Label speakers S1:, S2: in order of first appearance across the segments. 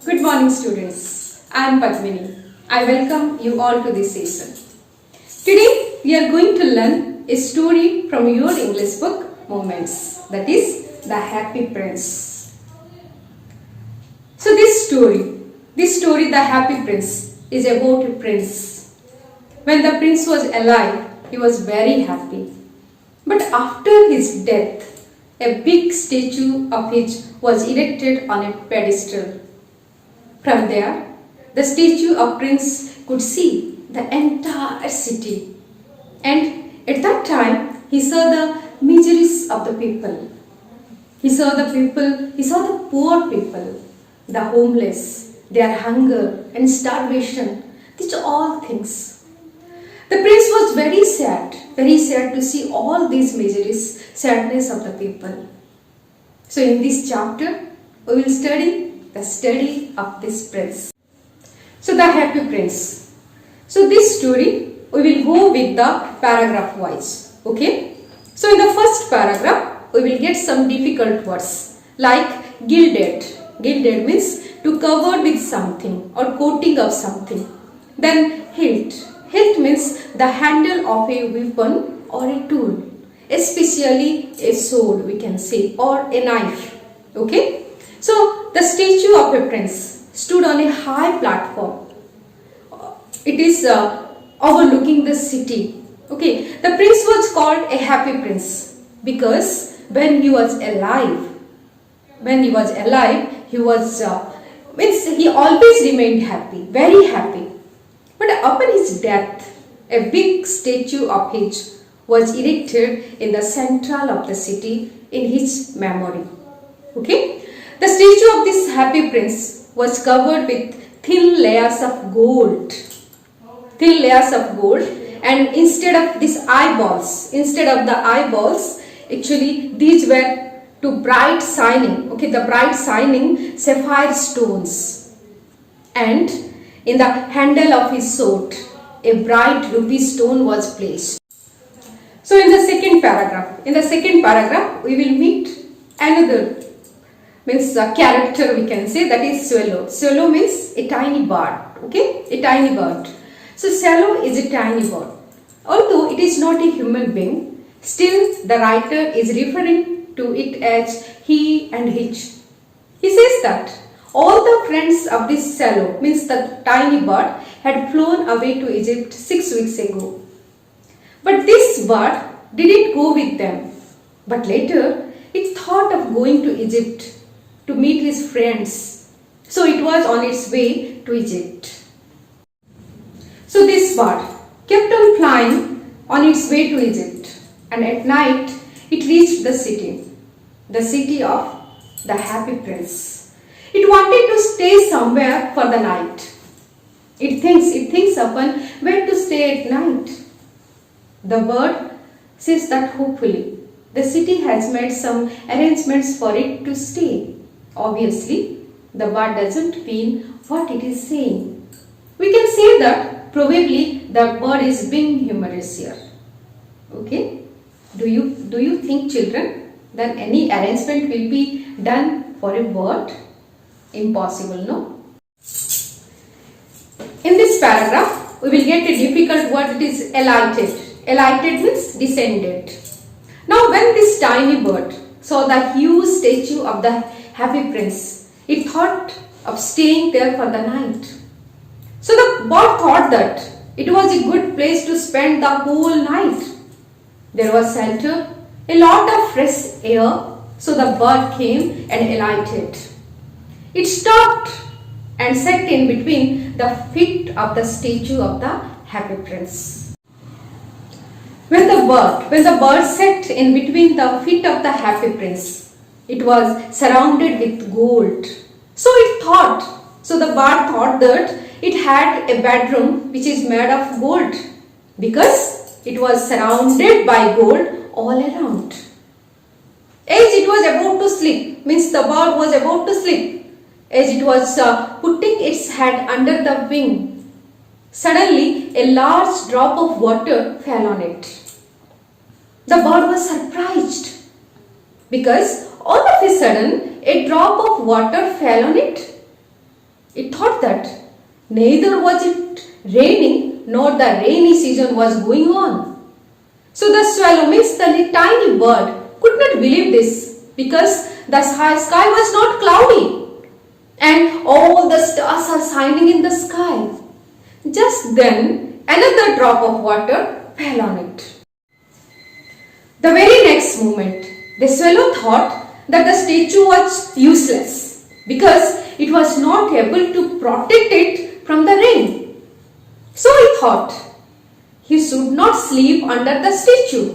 S1: Good morning, students. I am Padmini. I welcome you all to this session. Today, we are going to learn a story from your English book, Moments. That is, The Happy Prince. So, this story, The Happy Prince, is about a prince. When the prince was alive, he was very happy. But after his death, a big statue of his was erected on a pedestal. From there, the statue of Prince could see the entire city. And at that time, he saw the miseries of the people. He saw the poor people, the homeless, their hunger and starvation, these are all things. The prince was very sad to see all these miseries, sadness of the people. So in this chapter, we will study the study of this prince. So the happy prince. So this story, we will go with the paragraph wise. Okay. So in the first paragraph, we will get some difficult words like gilded. Gilded means to cover with something or coating of something. Then hilt. Hilt means the handle of a weapon or a tool, especially a sword we can say, or a knife. Okay. So the statue of a prince stood on a high platform. It is overlooking the city. Okay. The prince was called a happy prince because when he was alive, he always remained happy, very happy. But upon his death, a big statue of his was erected in the central of the city in his memory. Okay? The statue of this happy prince was covered with thin layers of gold. And instead of the eyeballs, actually these were the bright shining sapphire stones. And in the handle of his sword, a bright ruby stone was placed. So in the second paragraph, we will meet another character we can say, that is swallow. Swallow means a tiny bird. Okay, a tiny bird. So swallow is a tiny bird. Although it is not a human being, still the writer is referring to it as he and his. He says that all the friends of this swallow, means the tiny bird, had flown away to Egypt 6 weeks ago. But this bird didn't go with them. But later, it thought of going to Egypt to meet his friends. So it was on its way to Egypt. So this bird kept on flying on its way to Egypt. And at night, it reached the city of the happy prince. It wanted to stay somewhere for the night. It thinks upon where to stay at night. The bird says that hopefully the city has made some arrangements for it to stay. Obviously, the bird doesn't mean what it is saying. We can say that probably the bird is being humorous here. Okay? Do you think, children, that any arrangement will be done for a bird? Impossible, no? In this paragraph, we will get a difficult word, it is alighted. Alighted means descended. Now, when this tiny bird saw the huge statue of the happy prince, it thought of staying there for the night. So the bird thought that it was a good place to spend the whole night. There was shelter, a lot of fresh air, so the bird came and alighted. It stopped and sat in between the feet of the statue of the happy prince. When the bird sat in between the feet of the happy prince, it was surrounded with gold. So the bird thought that it had a bedroom which is made of gold because it was surrounded by gold all around. As it was about to sleep, means the bird was about to sleep, as it was putting its head under the wing, suddenly a large drop of water fell on it. The bird was surprised because all of a sudden a drop of water fell on it. It thought that neither was it raining nor the rainy season was going on. So the swallow, means the tiny bird, could not believe this because the sky was not cloudy and all the stars are shining in the sky. Just then another drop of water fell on it. The very next moment, the swallow thought that the statue was useless because it was not able to protect it from the rain. So he thought he should not sleep under the statue.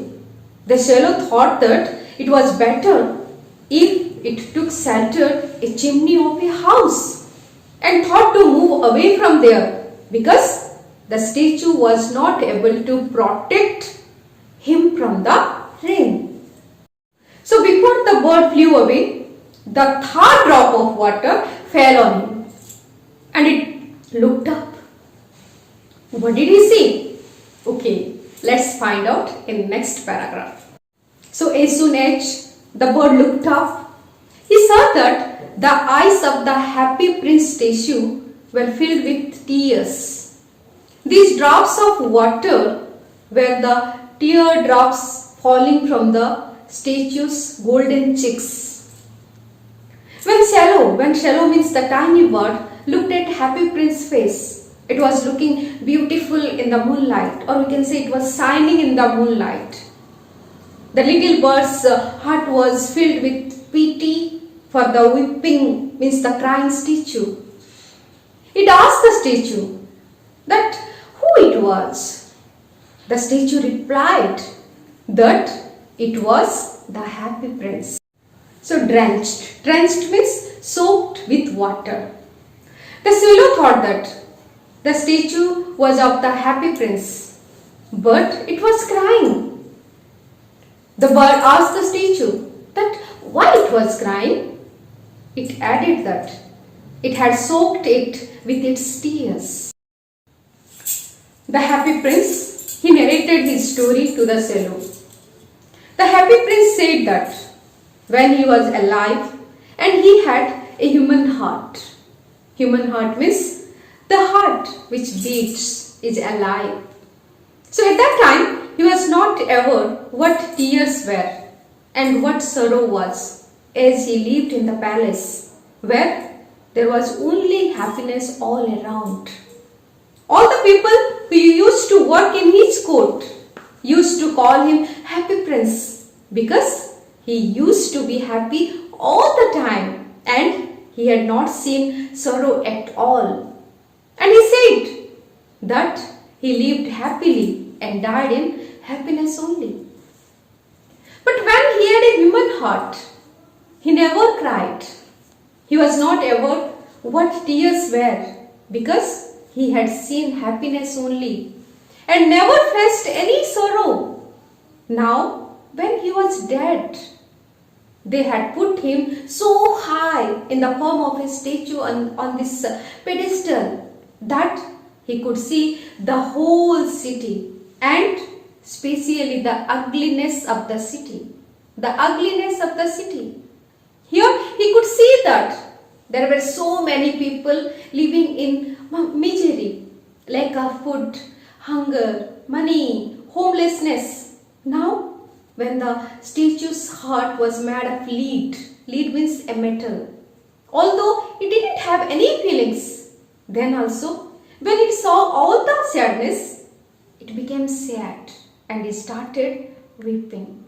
S1: The swallow thought that it was better if it took shelter a chimney of a house and thought to move away from there because the statue was not able to protect him from the rain. So before the bird flew away, the third drop of water fell on him and it looked up. What did he see? Okay, let's find out in next paragraph. So as soon as the bird looked up, he saw that the eyes of the happy prince statue were filled with tears. These drops of water were the teardrops falling from the statue's golden cheeks. When shallow means the tiny bird, looked at happy prince's face, it was looking beautiful in the moonlight, or we can say it was shining in the moonlight. The little bird's heart was filled with pity for the weeping, means the crying statue. It asked the statue that who it was. The statue replied that it was the happy prince. So drenched means soaked with water. The swallow thought that the statue was of the happy prince, but it was crying. The bird asked the statue that why it was crying. It added that it had soaked it with its tears. The happy prince, he narrated his story to the swallow. The happy prince said that when he was alive and he had a human heart. Human heart means the heart which beats is alive. So at that time, he was not aware what tears were and what sorrow was, as he lived in the palace where there was only happiness all around. All the people who used to work in his court used to call him Happy Prince because he used to be happy all the time and he had not seen sorrow at all. And he said that he lived happily and died in happiness only. But when he had a human heart, he never cried. He was not aware what tears were because he had seen happiness only and never faced any sorrow. Now, when he was dead, they had put him so high in the form of a statue on this pedestal that he could see the whole city and especially the ugliness of the city. The ugliness of the city. Here he could see that there were so many people living in misery, lack of food, hunger, money, homelessness. Now, when the statue's heart was made of lead means a metal. Although it didn't have any feelings, then also when it saw all the sadness, it became sad and it started weeping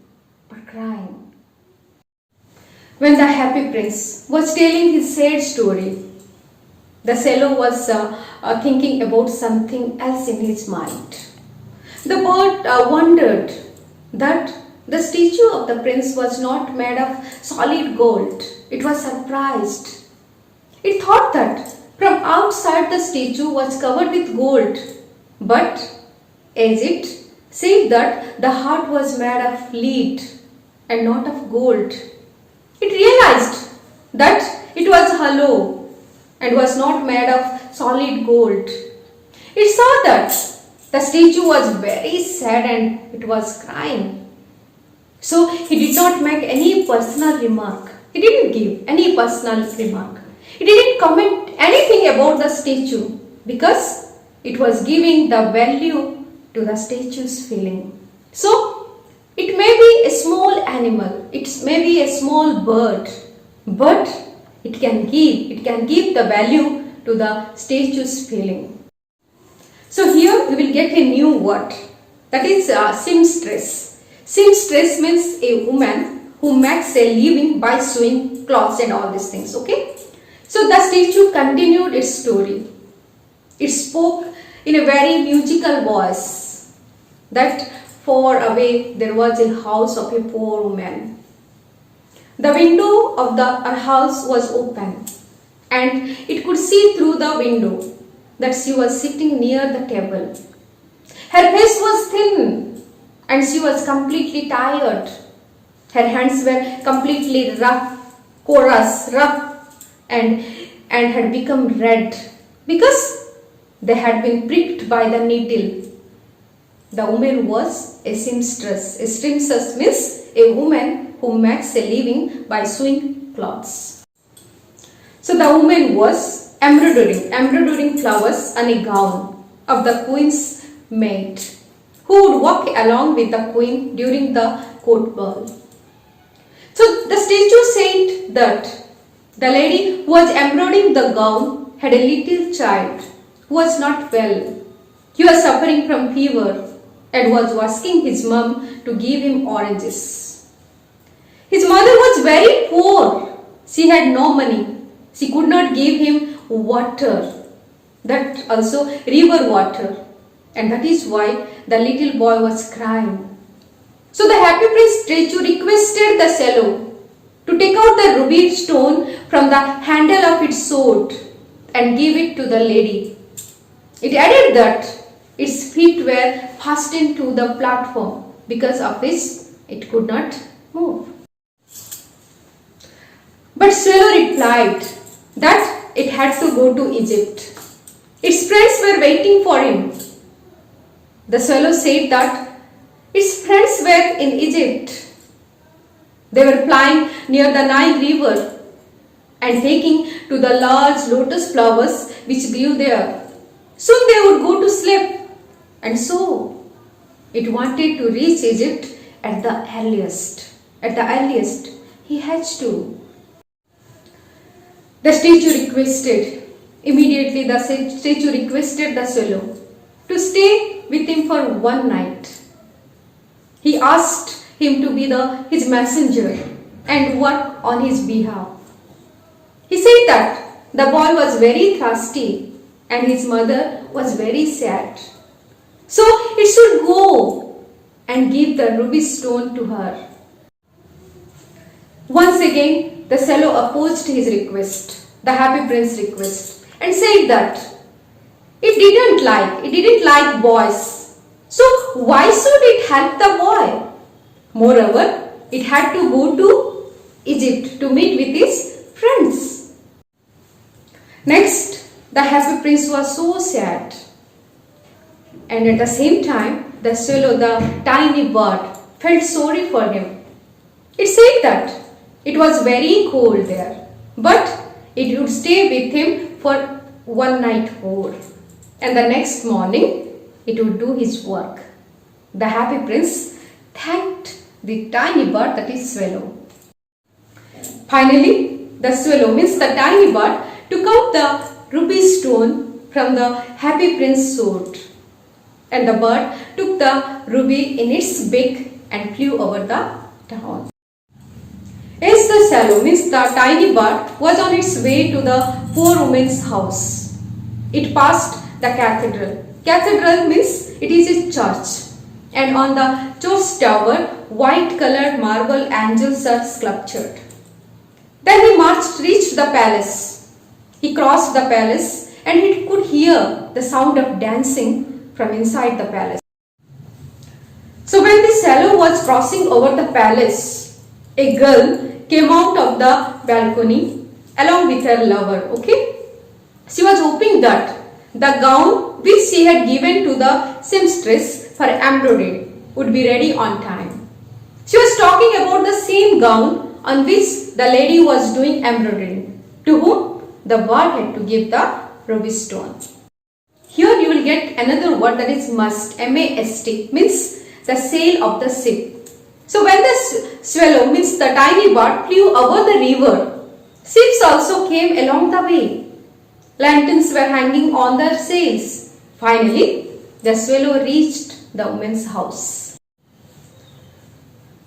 S1: or crying. When the happy prince was telling his sad story, the swallow was thinking about something else in his mind. The bird wondered that the statue of the prince was not made of solid gold. It was surprised. It thought that from outside the statue was covered with gold, but as it said that the heart was made of lead and not of gold, it realized that it was hollow and was not made of solid gold. It saw that the statue was very sad and it was crying. So he did not make any personal remark. He didn't give any personal remark. He didn't comment anything about the statue because it was giving the value to the statue's feeling. So, it may be a small animal, it may be a small bird, but it can give the value to the statue's feeling. So here we will get a new word, that is seamstress. Seamstress means a woman who makes a living by sewing cloths and all these things, okay. So the statue continued its story. It spoke in a very musical voice that far away there was a house of a poor woman. The window of her house was open and it could see through the window that she was sitting near the table. Her face was thin and she was completely tired. Her hands were completely rough, and had become red because they had been pricked by the needle. The woman was a seamstress. A seamstress means a woman who makes a living by sewing clothes. So the woman was embroidering flowers on a gown of the queen's maid, who would walk along with the queen during the court ball. So the statue said that the lady who was embroidering the gown had a little child who was not well. He was suffering from fever and was asking his mum to give him oranges. His mother was very poor. She had no money. She could not give him water, that also river water, and that is why the little boy was crying. So the happy prince statue requested the cello to take out the ruby stone from the handle of its sword and give it to the lady. It added that its feet were fastened to the platform, because of which it could not move. But Swallow replied that it had to go to Egypt. Its friends were waiting for him. The swallow said that its friends were in Egypt. They were flying near the Nile River and taking to the large lotus flowers which grew there. Soon they would go to sleep, and so it wanted to reach Egypt at the earliest. At the earliest, he has to. The statue requested, immediately the statue requested the swallow to stay with him for one night. He asked him to be his messenger and work on his behalf. He said that the boy was very thirsty and his mother was very sad. So it should go and give the ruby stone to her. Once again, the swallow opposed his request, the happy prince's request, and said that it didn't like boys. So why should it help the boy? Moreover, it had to go to Egypt to meet with his friends. Next, the happy prince was so sad. And at the same time, the swallow, the tiny bird, felt sorry for him. It said that it was very cold there, but it would stay with him for one night more. And the next morning, it would do his work. The happy prince thanked the tiny bird, that is swallow. Finally, the swallow, means the tiny bird, took out the ruby stone from the happy prince's sword. And the bird took the ruby in its beak and flew over the town. As the swallow, means the tiny bird, was on its way to the poor woman's house, it passed the cathedral. Cathedral means it is a church. And on the church tower, white colored marble angels are sculptured. Then he reached the palace. He crossed the palace and he could hear the sound of dancing from inside the palace. So when the swallow was crossing over the palace, a girl came out of the balcony along with her lover. Okay? She was hoping that the gown which she had given to the seamstress for embroidery would be ready on time. She was talking about the same gown on which the lady was doing embroidery. To whom? the bird had to give the ruby stone. Here you will get another word, that is mast, M-A-S-T, means the sail of the ship. So when the swallow, means the tiny bird, flew over the river, ships also came along the way. Lanterns were hanging on their sails. Finally, the swallow reached the woman's house.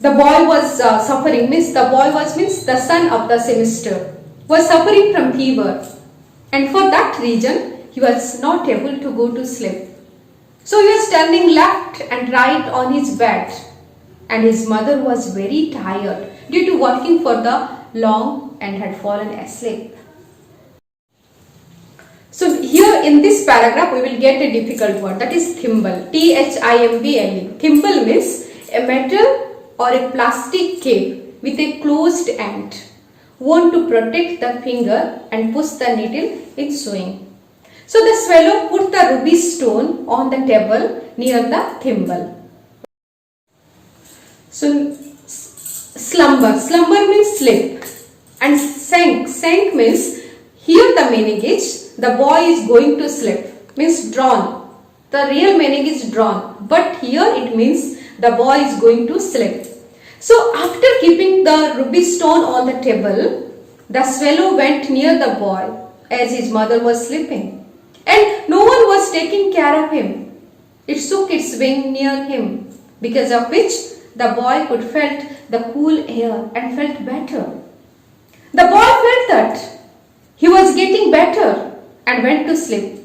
S1: The boy was suffering, means the son of the semester, was suffering from fever, and for that reason he was not able to go to sleep. So he was turning left and right on his bed, and his mother was very tired due to working for the long and had fallen asleep. So here in this paragraph we will get a difficult word, that is thimble, T-H-I-M-B-L-E. Thimble means a metal or a plastic cape with a closed end, worn to protect the finger and push the needle in sewing. So the swallow put the ruby stone on the table near the thimble. So slumber means sleep, and sank means, here the meaning is the boy is going to sleep, means drawn. The real meaning is drawn, but here it means the boy is going to sleep. So after keeping the ruby stone on the table, the swallow went near the boy as his mother was sleeping, and no one was taking care of him. It shook its wing near him, because of which the boy could felt the cool air and felt better. The boy felt that he was getting better and went to sleep.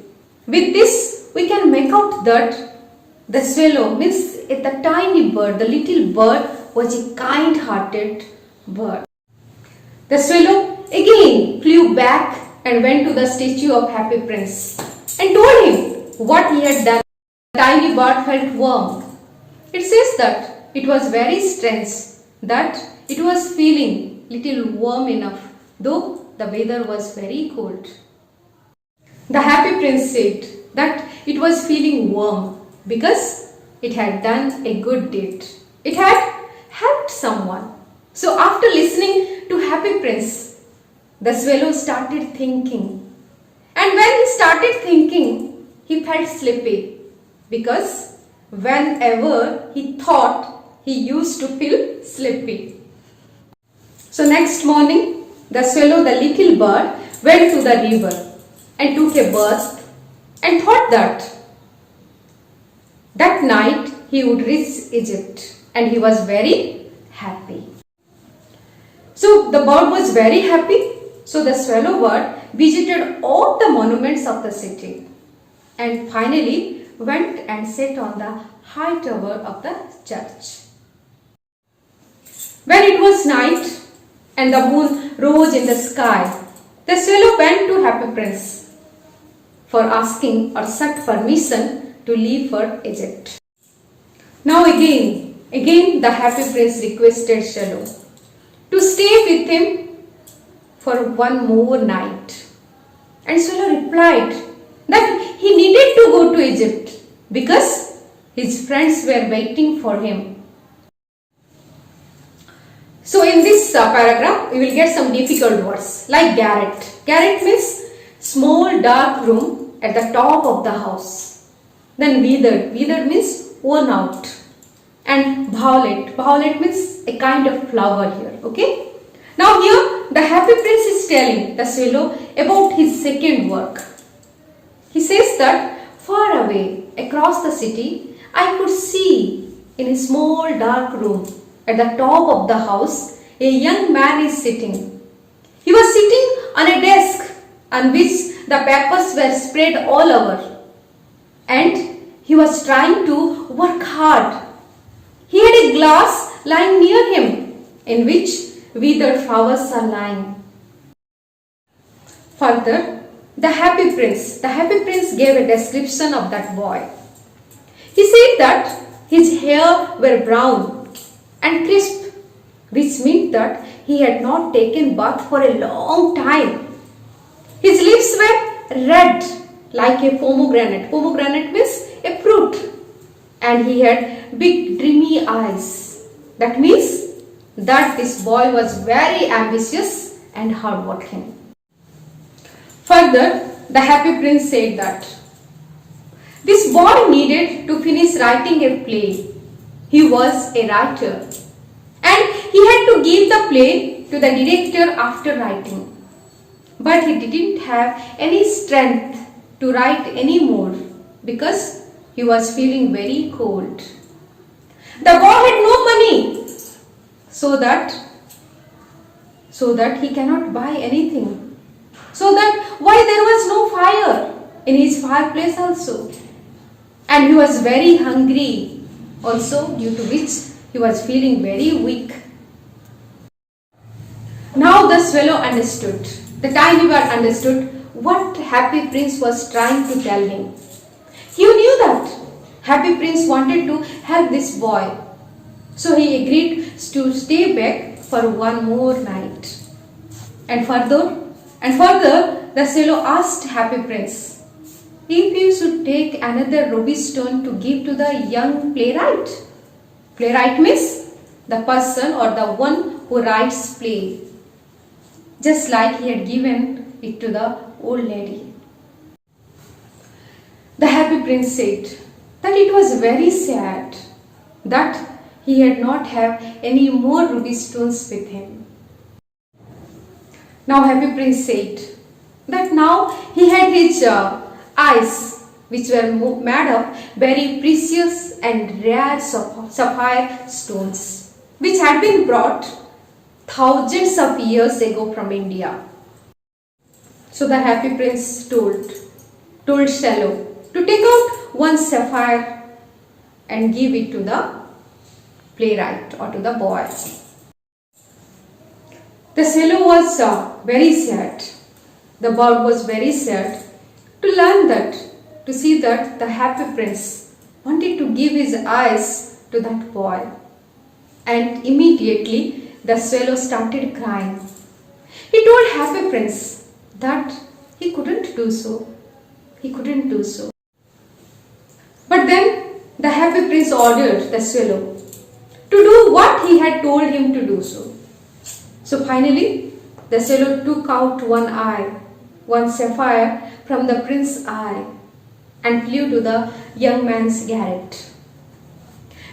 S1: With this, we can make out that the swallow, means the tiny bird, the little bird, was a kind-hearted bird. The swallow again flew back and went to the statue of Happy Prince and told him what he had done. The tiny bird felt warm. It says that it was very strange that it was feeling little warm enough, though the weather was very cold. The Happy Prince said that it was feeling warm because it had done a good deed. It had helped someone. So after listening to Happy Prince, the swallow started thinking. And when he started thinking, he felt sleepy, because whenever he thought, he used to feel sleepy. So next morning, the swallow, the little bird, went to the river and took a bath and thought that night he would reach Egypt, and he was very happy. So the bird was very happy. So the swallow bird visited all the monuments of the city and finally went and sat on the high tower of the church. When it was night and the moon rose in the sky, the swallow went to Happy Prince for asking or sought permission to leave for Egypt. Now again the Happy Prince requested Swallow to stay with him for one more night. And Swallow replied that he needed to go to Egypt because his friends were waiting for him. So in this paragraph, we will get some difficult words like garret. Garret means small dark room at the top of the house. Then withered. Withered means worn out. And violet. Violet means a kind of flower here. Okay. Now here the Happy Prince is telling the swallow about his second work. He says that far away across the city, I could see in a small dark room at the top of the house, a young man is sitting. He was sitting on a desk on which the papers were spread all over, and he was trying to work hard. He had a glass lying near him in which withered flowers are lying. Further, the Happy Prince gave a description of that boy. He said that his hair were brown and crisp, which meant that he had not taken bath for a long time. His lips were red like a pomegranate. Pomegranate means a fruit. And he had big dreamy eyes. That means that this boy was very ambitious and hardworking. Further, the happy prince said that this boy needed to finish writing a play. He was a writer and he had to give the play to the director after writing. But he didn't have any strength to write any more because he was feeling very cold. The boy had no money so that he cannot buy anything. So that why there was no fire in his fireplace also. And he was very hungry also, due to which he was feeling very weak. Now the swallow understood. The tiny bird understood what Happy Prince was trying to tell him. He knew that Happy Prince wanted to help this boy. So he agreed to stay back for one more night. And further, the swallow asked Happy Prince if he should take another ruby stone to give to the young playwright. Playwright means the person or the one who writes play, just like he had given it to the old lady. The happy prince said that it was very sad that he had not have any more ruby stones with him. Now happy prince said that now he had his eyes, which were made of very precious and rare sapphire stones, which had been brought thousands of years ago from India. So the happy prince told Swallow to take out one sapphire and give it to the playwright or to the boy. The swallow was very sad. The bird was very sad to learn that, to see that the happy prince wanted to give his eyes to that boy. And immediately the swallow started crying. He told happy prince that he couldn't do so. He couldn't do so. But then the happy prince ordered the swallow to do what he had told him to do so. So finally the swallow took out one eye, one sapphire from the prince's eye, and flew to the young man's garret.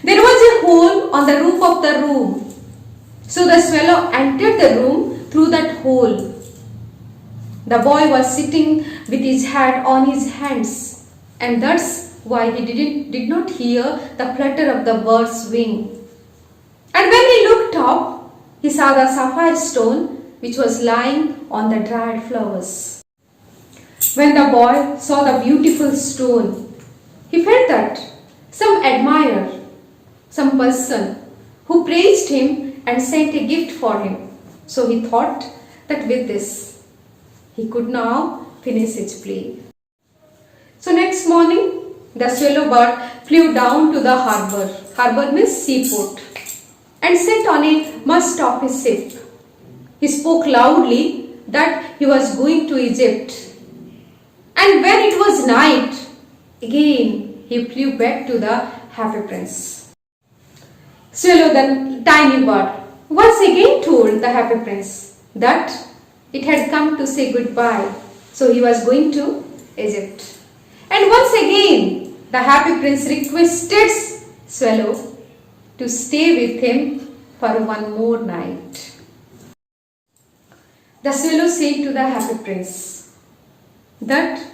S1: There was a hole on the roof of the room. So the swallow entered the room through that hole. The boy was sitting with his head on his hands, and that's why he did not hear the flutter of the bird's wing. And when he looked up, he saw the sapphire stone which was lying on the dried flowers. When the boy saw the beautiful stone, he felt that some admirer, some person who praised him and sent a gift for him. So he thought that with this, he could now finish his play. So next morning, the swallow bird flew down to the harbor. Harbor means seaport. And sat on a mast of his ship. He spoke loudly that he was going to Egypt. And when it was night, again he flew back to the happy prince. Swallow, the tiny bird, once again told the happy prince that it had come to say goodbye. So he was going to Egypt. And once again, the happy prince requested Swallow to stay with him for one more night. The swallow said to the happy prince that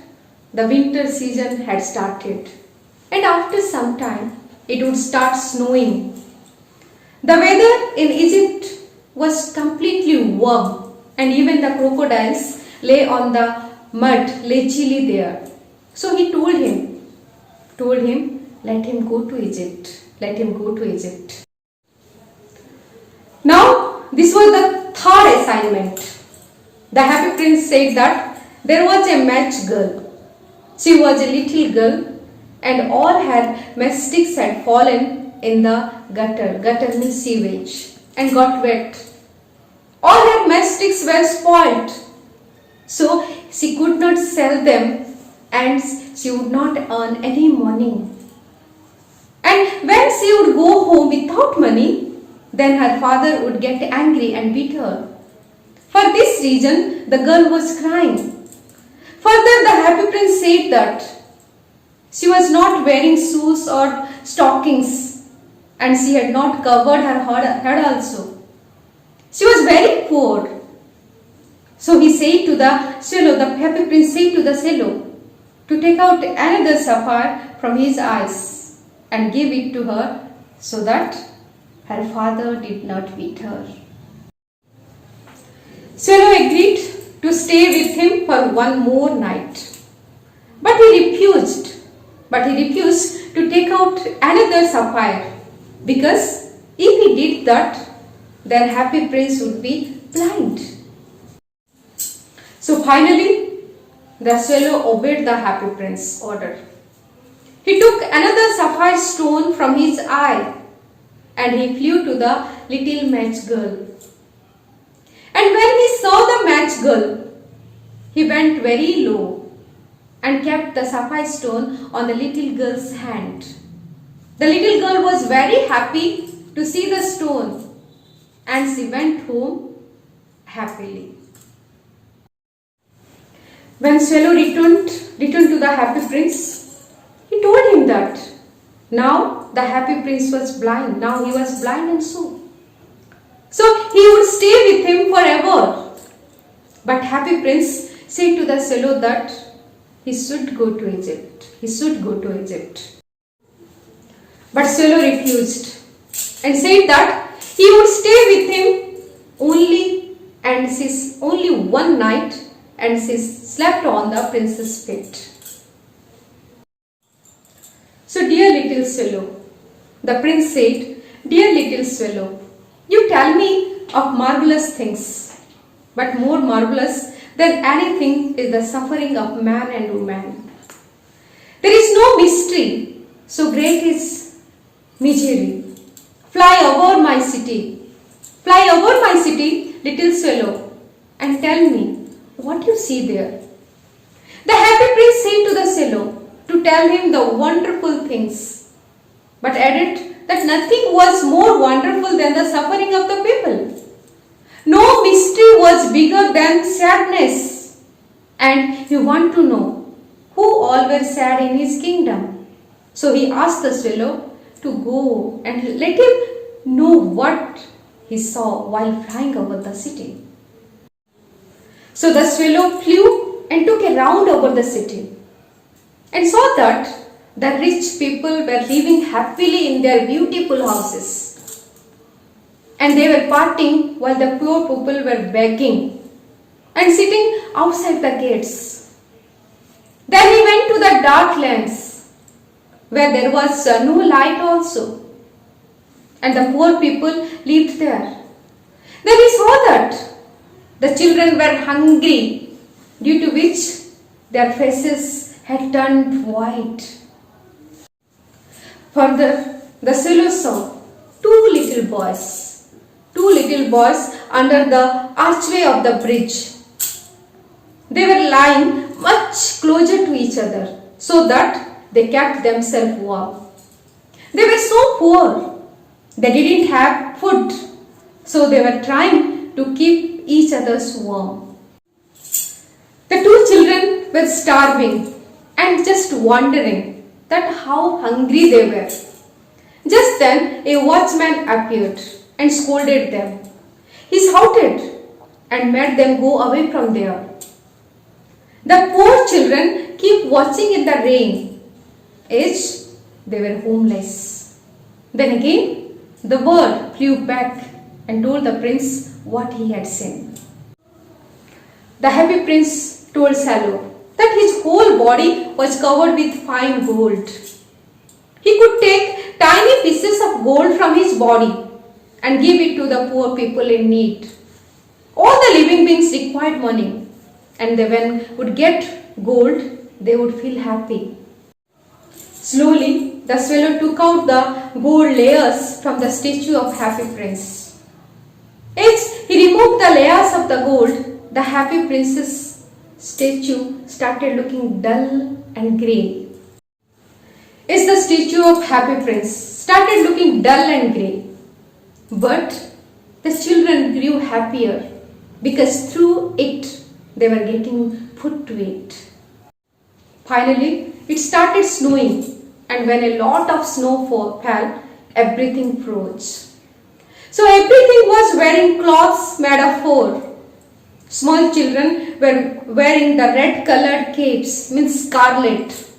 S1: the winter season had started, and after some time it would start snowing. The weather in Egypt was completely warm, and even the crocodiles lay on the mud, lay chilly there. So he told him, let him go to Egypt. Let him go to Egypt. Now, this was the third assignment. The happy prince said that there was a match girl. She was a little girl, and all her matchsticks had fallen in the gutter. Gutter means sewage, and got wet. All her matchsticks were spoiled. So she could not sell them, and she would not earn any money. And when she would go home without money, then her father would get angry and beat her. For this reason, the girl was crying. Further, the happy prince said that she was not wearing shoes or stockings, and she had not covered her head also. She was very poor. So he said to the swallow, the happy prince said to the swallow, to take out another sapphire from his eyes and give it to her so that her father did not beat her. Swallow agreed to stay with him for one more night. But he refused. To take out another sapphire, because if he did that, their happy prince would be blind. So finally, the swallow obeyed the happy prince's order. He took another sapphire stone from his eye and he flew to the little match girl. And when he saw the match girl, he went very low and kept the sapphire stone on the little girl's hand. The little girl was very happy to see the stone and she went home happily. When swallow returned to the happy prince, he told him that now the happy prince was blind. Now he was blind and so he would stay with him forever. But happy prince said to the swallow that he should go to Egypt. But swallow refused and said that he would stay with him only one night, and she slept on the prince's feet. So, dear little swallow, the prince said, dear little swallow, you tell me of marvelous things, but more marvelous than anything is the suffering of man and woman. There is no mystery so great is misery. Fly over my city, little swallow, and tell me what you see there. The happy prince said to the swallow to tell him the wonderful things, but added that nothing was more wonderful than the suffering of the people. No mystery was bigger than sadness, and he wanted to know who all were sad in his kingdom. So he asked the swallow to go and let him know what he saw while flying over the city. So the swallow flew and took a round over the city and saw that the rich people were living happily in their beautiful houses, and they were partying while the poor people were begging and sitting outside the gates. Then he went to the dark lands where there was no light also, and the poor people lived there. Then he saw that the children were hungry, due to which their faces had turned white. Further, the swallow saw two little boys under the archway of the bridge. They were lying much closer to each other so that they kept themselves warm. They were so poor, they didn't have food, so they were trying to keep each other's warm. The two children were starving and just wondering that how hungry they were. Just then a watchman appeared and scolded them. He shouted and made them go away from there. The poor children kept watching in the rain, as they were homeless. Then again the bird flew back and told the prince what he had seen. The happy prince told swallow that his whole body was covered with fine gold. He could take tiny pieces of gold from his body and give it to the poor people in need. All the living beings required money, and they would get gold, they would feel happy. Slowly, the swallow took out the gold layers from the statue of happy prince. As he removed the layers of the gold, the happy prince's statue started looking dull and grey. As the statue of happy prince started looking dull and grey, but the children grew happier because through it they were getting food to eat. Finally, it started snowing, and when a lot of snow fell, everything froze. So everything was wearing cloths made of fur. Small children were wearing the red colored capes, means scarlet,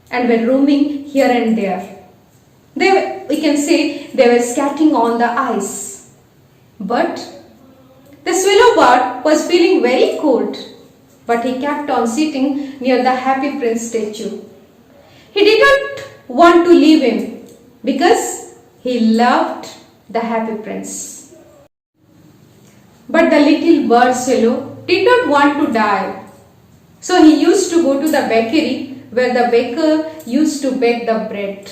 S1: and were roaming here and there. We can say they were skating on the ice. But the swallow bird was feeling very cold, but he kept on sitting near the Happy Prince statue. He didn't want to leave him because he loved the Happy Prince. But the little bird swallow did not want to die. So he used to go to the bakery where the baker used to bake the bread.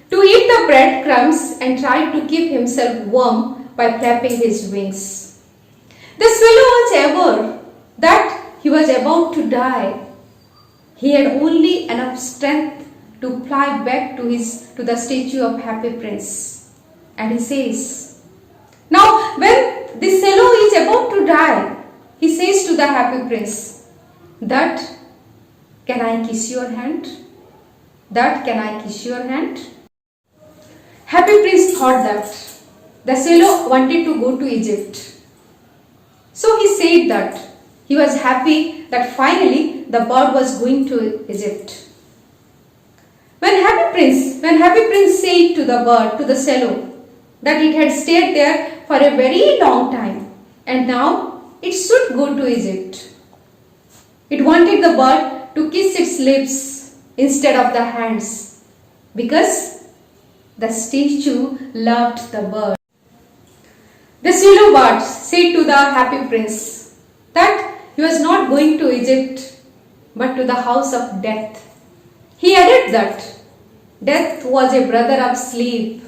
S1: To eat the bread crumbs and try to keep himself warm by flapping his wings. The swallow was aware that he was about to die. He had only enough strength to fly back to the statue of Happy Prince. And he says, now when this swallow is about to die, he says to the Happy Prince, that can I kiss your hand? That can I kiss your hand? Happy Prince thought that the swallow wanted to go to Egypt. So he said that he was happy that finally the bird was going to Egypt. When Happy Prince said to the bird, to the swallow, that it had stayed there for a very long time and now it should go to Egypt. It wanted the bird to kiss its lips instead of the hands because the statue loved the bird. The swallow bird said to the Happy Prince that he was not going to Egypt but to the house of death. He added that death was a brother of sleep.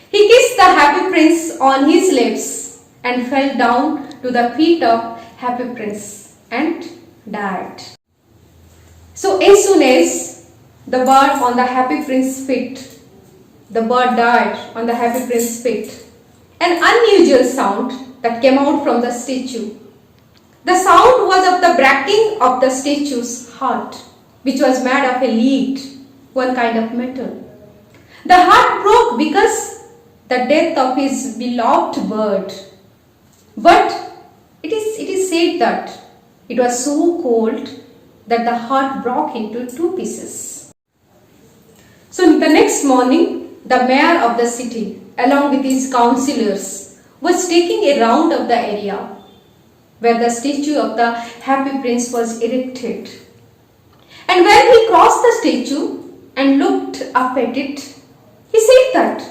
S1: He kissed the Happy Prince on his lips and fell down to the feet of Happy Prince and died. So as soon as the bird on the Happy Prince's feet, the bird died on the Happy Prince's feet, an unusual sound that came out from the statue. The sound was of the breaking of the statue's heart, which was made of a lead, one kind of metal. The heart broke because the death of his beloved bird. But it is said that it was so cold that the heart broke into two pieces. So the next morning, the mayor of the city, along with his councillors, was taking a round of the area where the statue of the Happy Prince was erected. And when he crossed the statue and looked up at it, he said that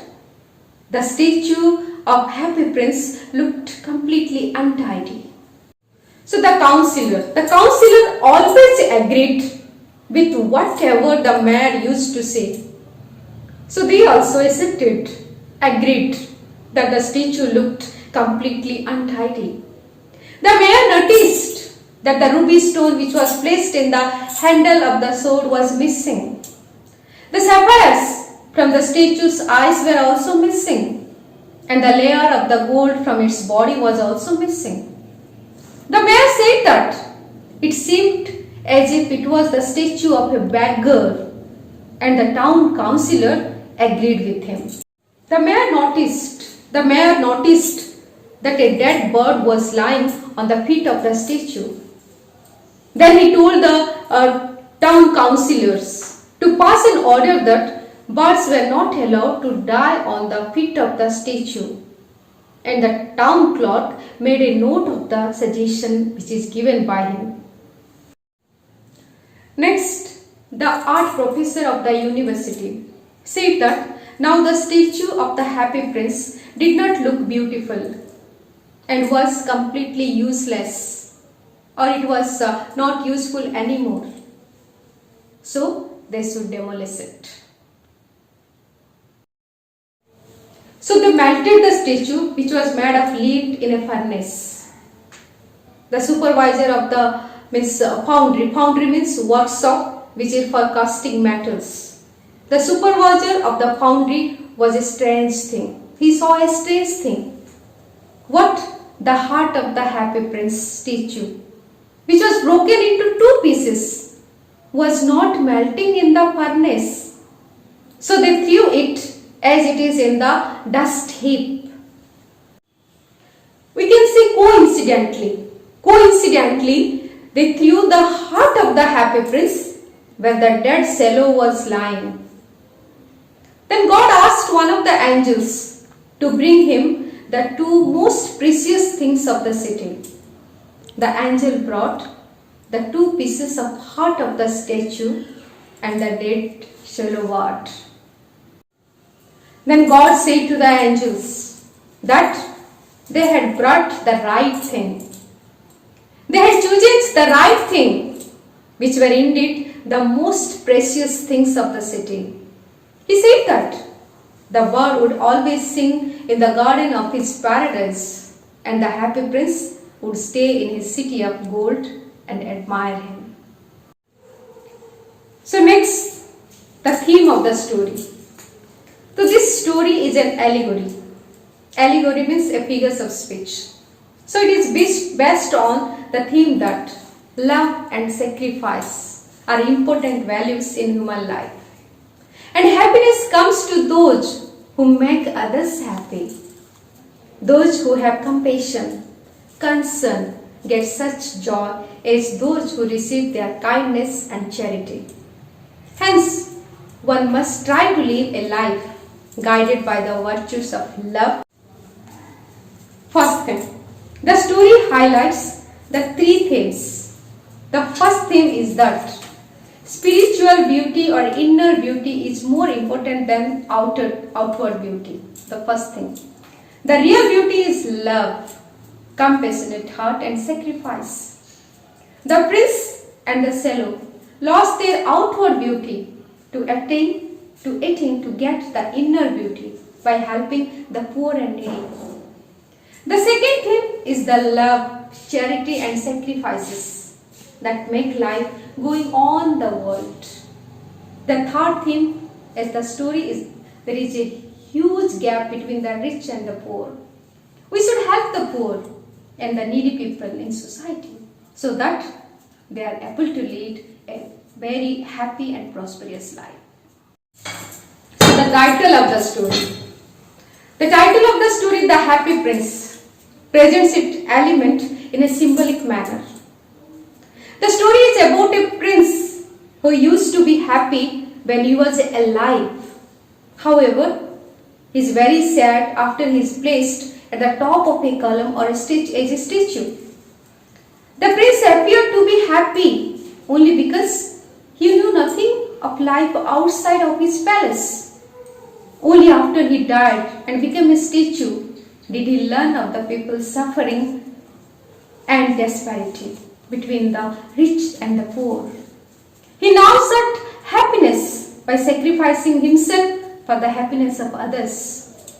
S1: the statue of Happy Prince looked completely untidy. So the councillor always agreed with whatever the mayor used to say. So they also agreed that the statue looked completely untidy. The mayor noticed that the ruby stone which was placed in the handle of the sword was missing. The sapphires from the statue's eyes were also missing, and the layer of the gold from its body was also missing. The mayor said that it seemed as if it was the statue of a bad girl, and the town councillor agreed with him. The mayor noticed that a dead bird was lying on the feet of the statue. Then he told the town councillors to pass an order that birds were not allowed to die on the feet of the statue. And the town clerk made a note of the suggestion which is given by him. Next, the art professor of the university said that now the statue of the Happy Prince did not look beautiful and was completely useless, or it was not useful anymore. So they should demolish it. So they melted the statue which was made of lead in a furnace. The supervisor of the foundry means workshop which is for casting metals. The supervisor of the foundry was a strange thing. He saw a strange thing. What? The heart of the Happy Prince statue, which was broken into two pieces, was not melting in the furnace. So they threw it as it is in the dust heap. We can say coincidentally, they threw the heart of the happy prince where the dead swallow was lying. Then God asked one of the angels to bring him the two most precious things of the city. The angel brought the two pieces of heart of the statue and the dead swallow. Then God said to the angels that they had brought the right thing. They had chosen the right thing, which were indeed the most precious things of the city. He said that the bird would always sing in the garden of his paradise, and the happy prince would stay in his city of gold and admire him. So next, the theme of the story. So this story is an allegory. Allegory means a figures of speech. So it is based on the theme that love and sacrifice are important values in human life. And happiness comes to those who make others happy. Those who have compassion, concern, get such joy as those who receive their kindness and charity. Hence, one must try to live a life guided by the virtues of love. First theme. The story highlights the three themes. The first theme is that spiritual beauty or inner beauty is more important than outward beauty. The first thing. The real beauty is love, compassionate heart and sacrifice. The prince and the swallow lost their outward beauty to attain to get the inner beauty by helping the poor and needy. The second theme is the love, charity and sacrifices that make life going on the world. The third theme as the story is there is a huge gap between the rich and the poor. We should help the poor and the needy people in society so that they are able to lead a very happy and prosperous life. So the title of the story. The title of the story, The Happy Prince, presents its element in a symbolic manner. The story is about a prince who used to be happy when he was alive. However, he is very sad after he is placed at the top of a column or as a statue. The prince appeared to be happy only because he knew nothing of life outside of his palace. Only after he died and became a statue did he learn of the people's suffering and disparity between the rich and the poor. He now sought happiness by sacrificing himself for the happiness of others.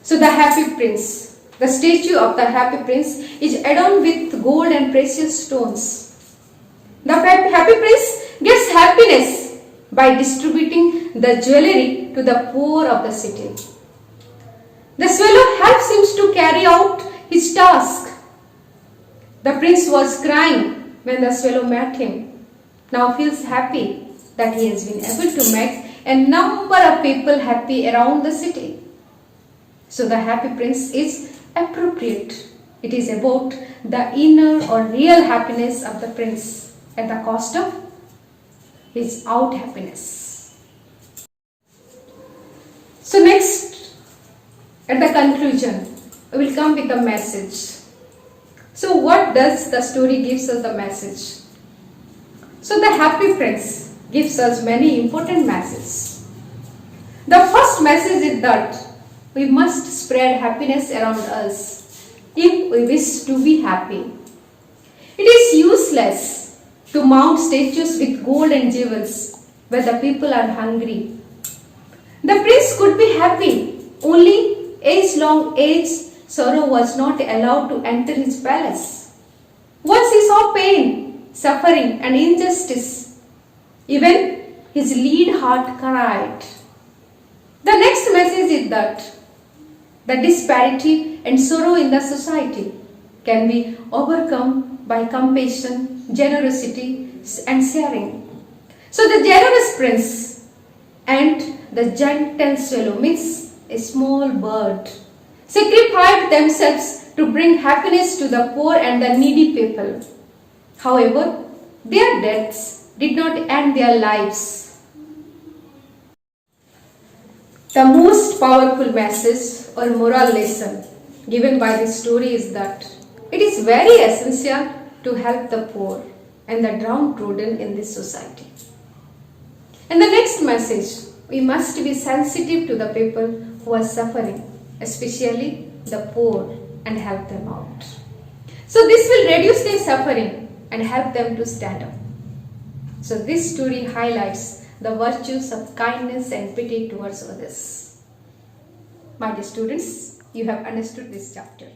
S1: So the happy prince, the statue of the happy prince is adorned with gold and precious stones. The happy prince gets happiness by distributing the jewelry to the poor of the city. The swallow helps him to carry out his task. The prince was crying when the swallow met him. Now feels happy that he has been able to make a number of people happy around the city. So the happy prince is appropriate. It is about the inner or real happiness of the prince at the cost of his out happiness. So next, at the conclusion, we will come with a message. So what does the story gives us the message? So the happy prince gives us many important messages. The first message is that we must spread happiness around us if we wish to be happy. It is useless to mount statues with gold and jewels where the people are hungry. The prince could be happy only as long as sorrow was not allowed to enter his palace. Once he saw pain, suffering and injustice, even his lead heart cried. The next message is that the disparity and sorrow in the society can be overcome by compassion, generosity, and sharing. So the generous prince and the gentle swallow means a small bird sacrificed themselves to bring happiness to the poor and the needy people. However, their deaths did not end their lives. The most powerful message or moral lesson given by this story is that it is very essential to help the poor and the downtrodden in this society. And the next message, we must be sensitive to the people who are suffering, especially the poor, and help them out. So this will reduce their suffering and help them to stand up. So this story highlights the virtues of kindness and pity towards others. My dear students, you have understood this chapter.